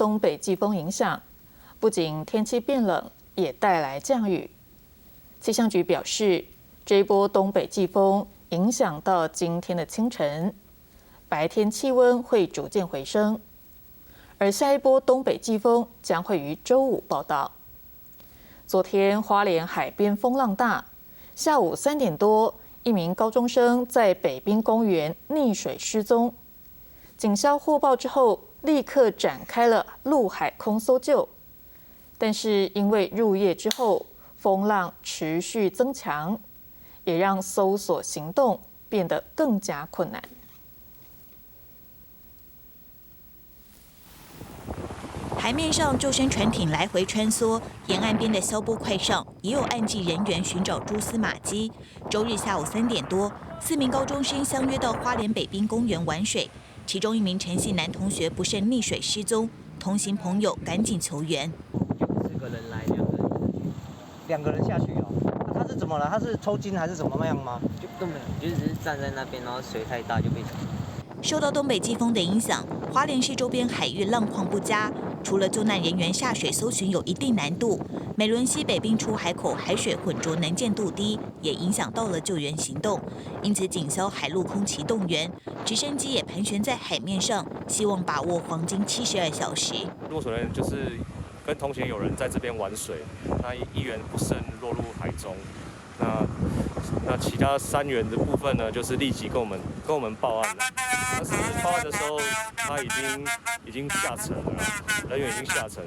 东北季风影响，不仅天气变冷，也带来降雨。气象局表示，这一波东北季风影响到今天的清晨，白天气温会逐渐回升，而下一波东北季风将会于周五报到。昨天花莲海边风浪大，下午3点多，一名高中生在北滨公园溺水失踪。警消获报之后，立刻展开了陆海空搜救，但是因为入夜之后风浪持续增强，也让搜索行动变得更加困难。海面上救生船艇来回穿梭，沿岸边的消波块上也有岸际人员寻找蛛丝马迹。周日下午3点多，4名高中生相约到花莲北滨公园玩水，其中一名陈姓男同学不慎溺水失踪，同行朋友赶紧求援。4个人来，2个人下去哦。那他是怎么了？他是抽筋还是什么样吗？就都没有，就只是站在那边，然后水太大就被冲。受到东北季风的影响，花莲市周边海域浪况不佳，除了救难人员下水搜寻有一定难度，美仑溪北滨出海口海水浑浊能见度低，也影响到了救援行动。因此，警消海陆空齐动员，直升机也盘旋在海面上，希望把握黄金72小时。落水人就是跟同行有人在这边玩水，那1员不慎落入海中。那其他3员的部分呢，就是立即跟我们报案了。那甚至报案的时候，他已经下沉了，人员已经下沉，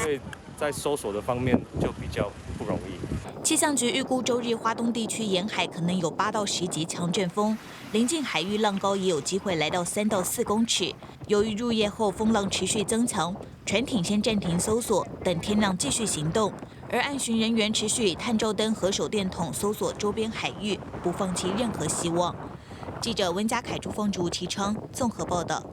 所以在搜索的方面就比较不容易。气象局预估周日花东地区沿海可能有8到10级强阵风，临近海域浪高也有机会来到3到4公尺。由于入夜后风浪持续增强，船艇先暂停搜索，等天亮继续行动。而岸巡人员持续以探照灯和手电筒搜索周边海域，不放弃任何希望。记者温家凯、朱凤竹、齐昌综合报道。